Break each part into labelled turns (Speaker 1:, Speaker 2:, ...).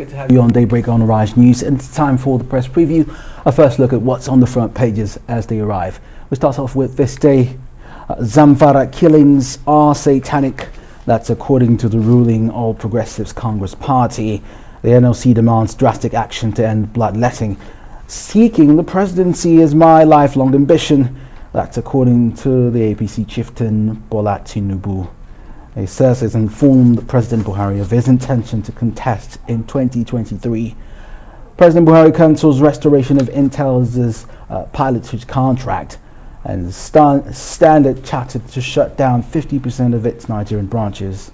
Speaker 1: Good to have you on Daybreak on Arise News, and it's time for the press preview. A first look at what's on the front pages as they arrive. We start off with this day. Zamfara killings are satanic. That's according to the ruling All Progressives Congress Party. The NLC demands drastic action to end bloodletting. Seeking the presidency is my lifelong ambition. That's according to the APC chieftain Bola Tinubu. He says he's informed President Buhari of his intention to contest in 2023. President Buhari cancels restoration of Intel's pilotage contract, and Standard Chartered to shut down 50% of its Nigerian branches.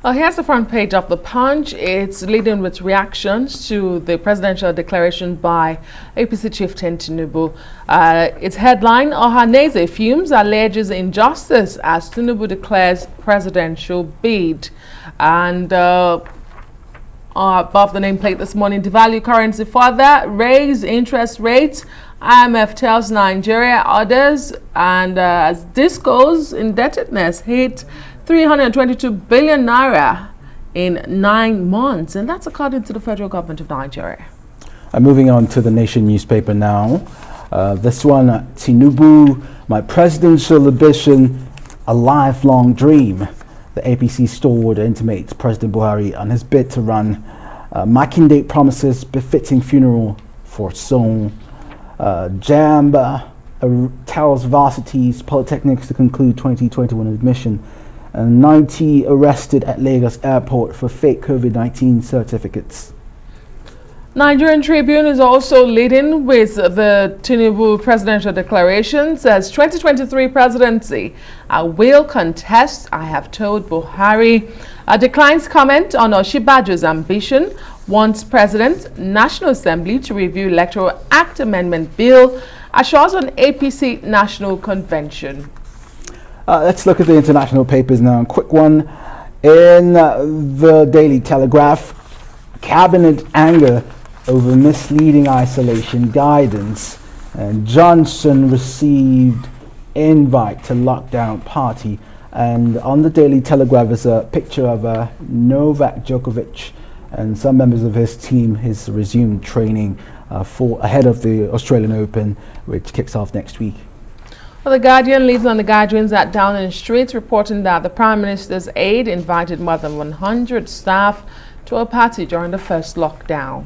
Speaker 2: Here's the front page of the Punch. It's leading with reactions to the presidential declaration by APC chieftain Tinubu. Its headline, Ohaneze fumes, alleges injustice as Tinubu declares presidential bid. And above the nameplate this morning, devalue currency further, raise interest rates. IMF tells Nigeria others, and as this goes, indebtedness hit 322 billion naira in 9 months, and that's according to the federal government of Nigeria.
Speaker 1: Moving on to the Nation newspaper now. This one, Tinubu, my presidential ambition, a lifelong dream. The APC stalwart intimates President Buhari on his bid to run. Makinde promises befitting funeral for Song. JAMB tells varsities, polytechnics to conclude 2021 admission. 90 arrested at Lagos airport for fake COVID-19 certificates.
Speaker 2: Nigerian Tribune is also leading with the Tinubu presidential declaration. Says 2023 presidency, I will contest, I have told Buhari. Declines comment on Oshibajo's ambition. Wants President, National Assembly to review Electoral Act Amendment Bill. Assures on APC National Convention.
Speaker 1: Let's look at the international papers now. A quick one. In the Daily Telegraph, cabinet anger over misleading isolation guidance. And Johnson received invite to lockdown party. And on the Daily Telegraph is a picture of Novak Djokovic and some members of his team. Has resumed training ahead of the Australian Open, which kicks off next week.
Speaker 2: Well, the Guardian leads on the Guardians at Downing Street, reporting that the Prime Minister's aide invited more than 100 staff to a party during the first lockdown.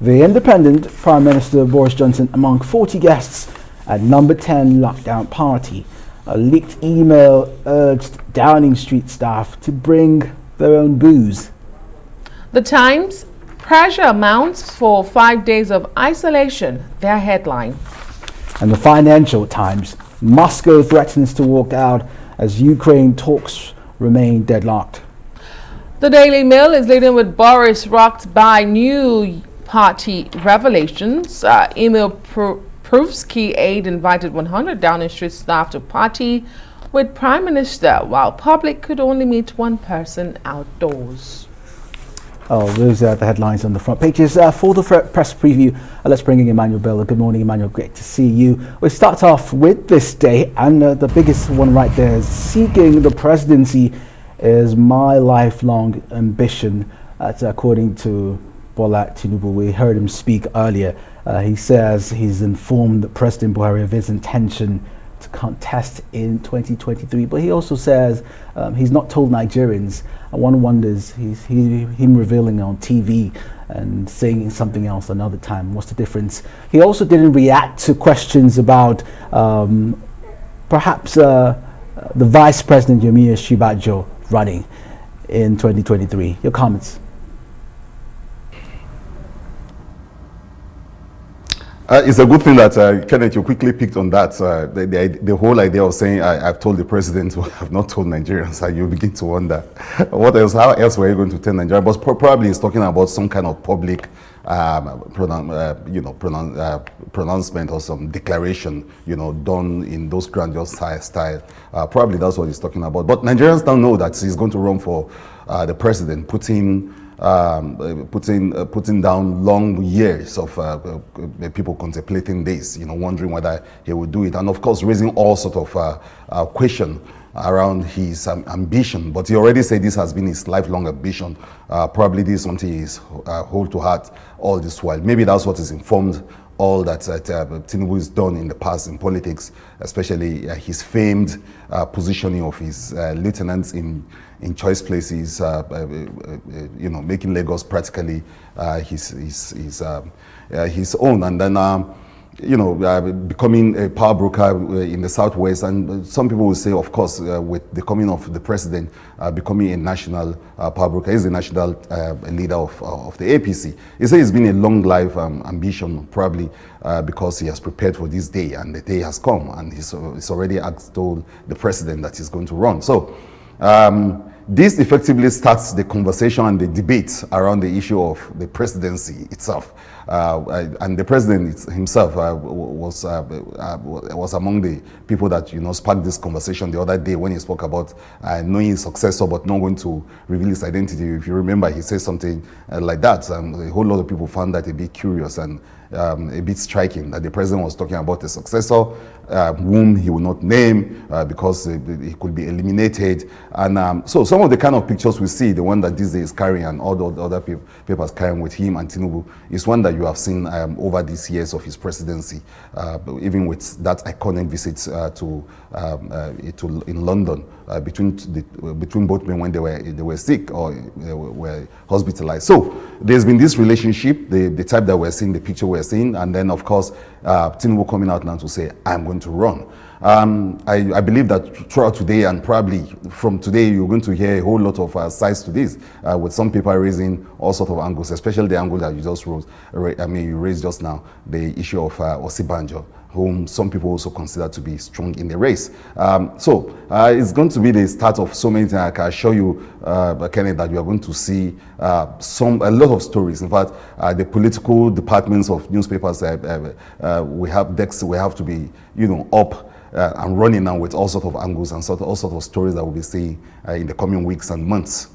Speaker 1: The Independent, Prime Minister Boris Johnson among 40 guests at number 10 lockdown party. A leaked email urged Downing Street staff to bring their own booze.
Speaker 2: The Times, pressure mounts for 5 days of isolation, their headline.
Speaker 1: And the Financial Times, Moscow threatens to walk out as Ukraine talks remain deadlocked.
Speaker 2: The Daily Mail is leading with Boris rocked by new party revelations. Email proves key aide invited 100 Downing Street staff to party with Prime Minister, while public could only meet one person outdoors.
Speaker 1: Oh, those are the headlines on the front pages. For the press preview, let's bring in Emmanuel Bella. Good morning, Emmanuel. Great to see you. We start off with this day, and the biggest one right there is seeking the presidency is my lifelong ambition. That's according to Bola Tinubu. We heard him speak earlier. He says he's informed President Buhari of his intention to contest in 2023, but he also says he's not told Nigerians. One wonders, him revealing on TV and saying something else another time. What's the difference? He also didn't react to questions about perhaps the Vice President Yemi Osinbajo running in 2023. Your comments?
Speaker 3: It's a good thing that, Kenneth, you quickly picked on that. The whole idea of saying, I've told the president, who have not told Nigerians, you begin to wonder, what else, how else were you going to tell Nigerians? But probably he's talking about some kind of public pronouncement or some declaration, done in those grandiose style. Probably that's what he's talking about. But Nigerians don't know that he's going to run for the president, putting putting down long years of people contemplating this, wondering whether he would do it, and of course raising all sort of question around his ambition. But he already said this has been his lifelong ambition. Probably this is something he's hold to heart all this while. Maybe that's what has informed all that Tinubu has done in the past in politics, especially his famed positioning of his lieutenants in choice places, making Lagos practically his own, and then becoming a power broker in the southwest. And some people will say, of course, with the coming of the president becoming a national power broker, he's the national leader of the APC. He says it's been a long life ambition, probably because he has prepared for this day, and the day has come, and he's already told the president that he's going to run. So this effectively starts the conversation and the debate around the issue of the presidency itself. And the president himself was among the people that sparked this conversation the other day when he spoke about knowing his successor but not going to reveal his identity. If you remember, he said something like that. A whole lot of people found that a bit curious and a bit striking, that the president was talking about a successor whom he will not name because he could be eliminated. And so some of the kind of pictures we see, the one that this day is carrying and all the other papers carrying with him and Tinubu, is one that you have seen over these years of his presidency, even with that iconic visit to in London between both men when they were sick or they were hospitalized. So there's been this relationship, the type that we're seeing, the picture we're seeing, and then of course Tinubu coming out now to say, I'm going to run. I believe that throughout today, and probably from today, you're going to hear a whole lot of sides to this, with some people raising all sorts of angles, especially the angle that you just you raised just now, the issue of Osibanjo, whom some people also consider to be strong in the race. So it's going to be the start of so many things. I can assure you, Kenneth, that you are going to see a lot of stories. In fact, the political departments of newspapers, we have decks, we have to be, up and running now with all sorts of angles and all sorts of stories that we'll be seeing in the coming weeks and months.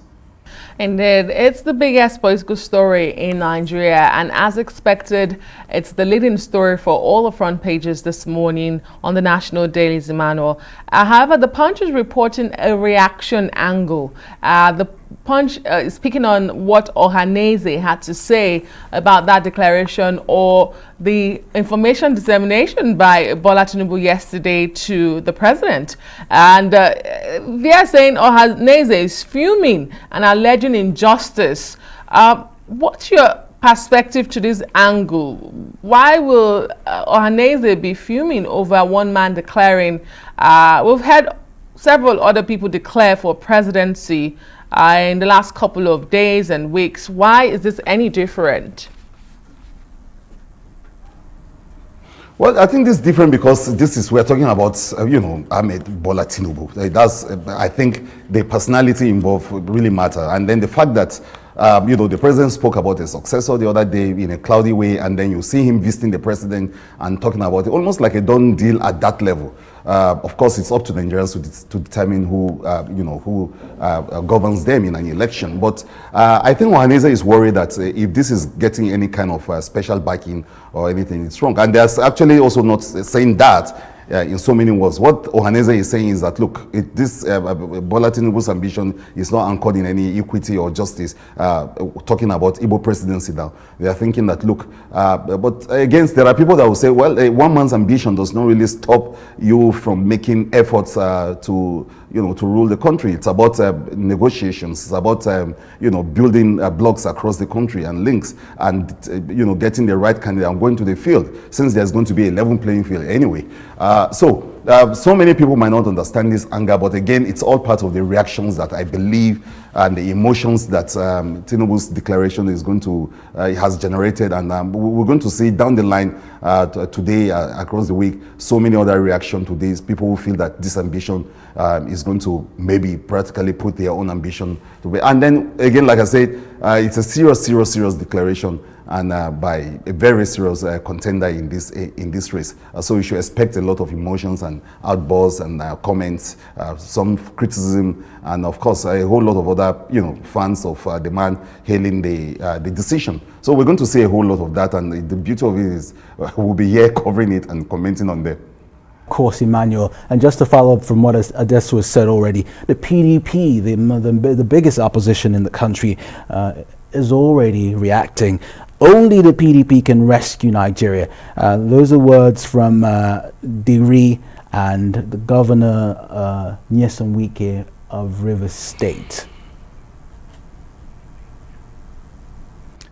Speaker 2: Indeed, it's the biggest political story in Nigeria, and as expected, it's the leading story for all the front pages this morning on the national dailies, Emmanuel. However, the Punch is reporting a reaction angle. The Punch is speaking on what Ohaneze had to say about that declaration, or the information dissemination by Bola Tinubu yesterday to the president. And they are saying Ohaneze is fuming and alleging injustice. What's your perspective to this angle? Why will Ohaneze be fuming over one man declaring? We've had several other people declare for presidency in the last couple of days and weeks. Why is this any different?
Speaker 3: Well, I think this is different because we're talking about, Ahmed Bola Tinubu. I think the personality involved really matter. And then the fact that, the president spoke about a successor the other day in a cloudy way, and then you see him visiting the president and talking about it, almost like a done deal at that level. Of course, it's up to Nigerians to determine who governs them in an election. But I think Ohaneze is worried that if this is getting any kind of special backing or anything, it's wrong. And there's actually also not saying that in so many words. What Ohaneze is saying is that, look, this Bola Tinubu's ambition is not anchored in any equity or justice. Talking about Igbo presidency now, they are thinking that, look, but again, there are people that will say, well, one man's ambition does not really stop you from making efforts to rule the country. It's about negotiations. It's about building blocks across the country and links, and getting the right candidate and going to the field, since there's going to be a level playing field anyway. So many people might not understand this anger, but again, it's all part of the reactions that I believe and the emotions that Tinubu's declaration is going to has generated, and we're going to see down the line today across the week so many other reactions to this. People who feel that this ambition is going to maybe practically put their own ambition to bed. And then again, like I said, it's a serious declaration, and by a very serious contender in this race. So you should expect a lot of emotions and outbursts and comments, some criticism, and of course a whole lot of other fans of the man hailing the decision. So we're going to see a whole lot of that, and the beauty of it is we'll be here covering it and commenting on them.
Speaker 1: Of course, Emmanuel, and just to follow up from what Adesu has said already, the PDP, the biggest opposition in the country, is already reacting. Only the PDP can rescue Nigeria. Those are words from Diri and the Governor Nyesom Wike of Rivers State.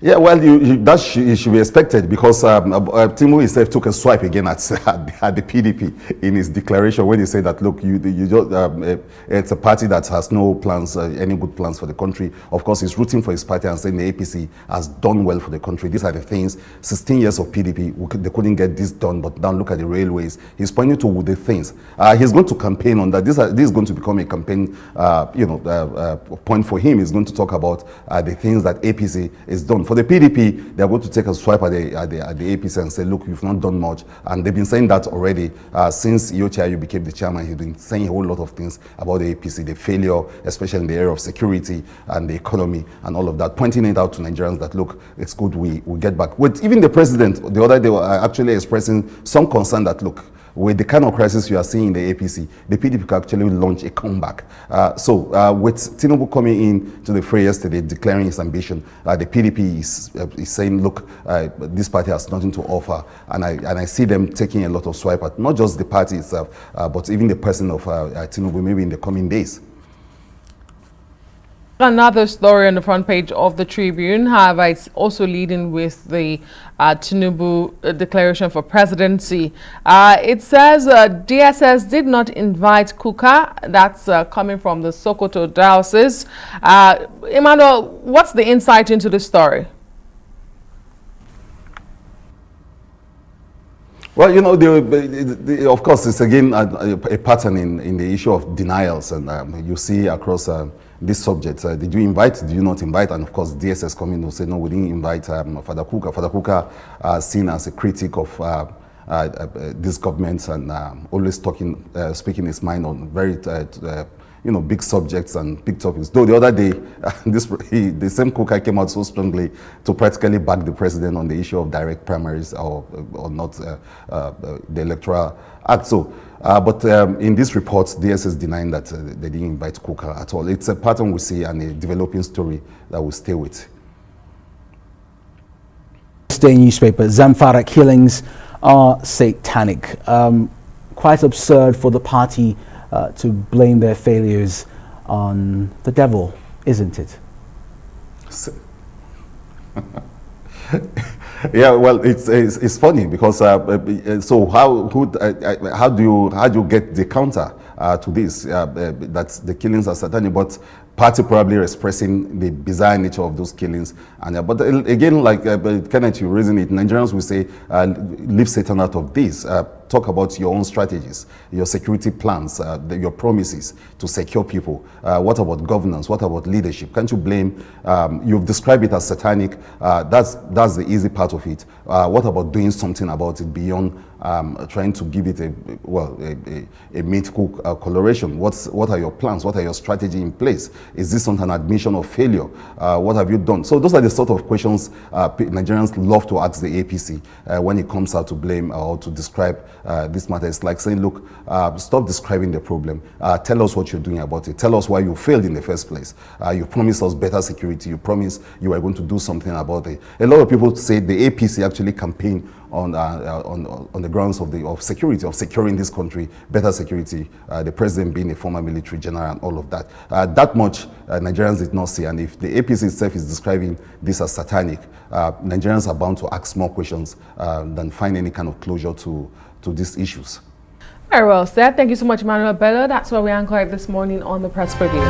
Speaker 3: Yeah, well, it should be expected, because Tinubu himself took a swipe again at the PDP in his declaration when he said that, look, it's a party that has no plans, any good plans for the country. Of course, he's rooting for his party and saying the APC has done well for the country. These are the things, 16 years of PDP, they couldn't get this done, but now look at the railways. He's pointing to the things. He's going to campaign on that. This is going to become a campaign point for him. He's going to talk about the things that APC is done. For the PDP, they're going to take a swipe at the APC and say, look, you've not done much. And they've been saying that already since Yochayu became the chairman. He's been saying a whole lot of things about the APC, the failure, especially in the area of security and the economy and all of that, pointing it out to Nigerians that, look, it's good we get back. With even the president, the other day, were actually expressing some concern that, look, with the kind of crisis you are seeing in the APC, the PDP could actually launch a comeback. With Tinubu coming in to the fray yesterday, declaring his ambition, the PDP is saying, look, this party has nothing to offer. And I see them taking a lot of swipe at not just the party itself, but even the person of Tinubu, maybe in the coming days.
Speaker 2: Another story on the front page of the Tribune, however, it's also leading with the Tinubu declaration for presidency. It says DSS did not invite Kuka. That's coming from the Sokoto diocese. Emmanuel, what's the insight into this story?
Speaker 3: Well, of course, it's again a pattern in the issue of denials, and you see across this subject. Did you invite? Did you not invite? And of course, DSS coming to say, no, we didn't invite Father Kuka. Father Kuka seen as a critic of this government and always speaking his mind on very big subjects and big topics. Though the other day, the same Kuka came out so strongly to practically back the president on the issue of direct primaries or not the electoral act. So, but in this report, DSS is denying that they didn't invite Kuka at all. It's a pattern we see and a developing story that we stay with.
Speaker 1: Day newspaper, Zamfara killings are satanic. Quite absurd for the party to blame their failures on the devil, isn't it?
Speaker 3: Yeah, well, it's funny because so how do you get the counter to this that the killings are satanic, but party probably expressing the bizarre nature of those killings, and but again, like Kenneth, you raising it, Nigerians will say, leave Satan out of this. Talk about your own strategies, your security plans, your promises to secure people. What about governance? What about leadership? Can't you blame? You've described it as satanic. That's the easy part of it. What about doing something about it beyond trying to give it a mythical coloration? What are your plans? What are your strategy in place? Is this not an admission of failure? What have you done? So those are the sort of questions Nigerians love to ask the APC when it comes out to blame or to describe this matter. It's like saying, look, stop describing the problem. Tell us what you're doing about it. Tell us why you failed in the first place. You promised us better security. You promised you were going to do something about it. A lot of people say the APC actually campaigned on the grounds of security, of securing this country, better security, the president being a former military general and all of that. That much Nigerians did not see, and if the APC itself is describing this as satanic, Nigerians are bound to ask more questions than find any kind of closure to these issues.
Speaker 2: Very well said. Thank you so much, Manuel Bello. That's where we anchored this morning on the Press Preview.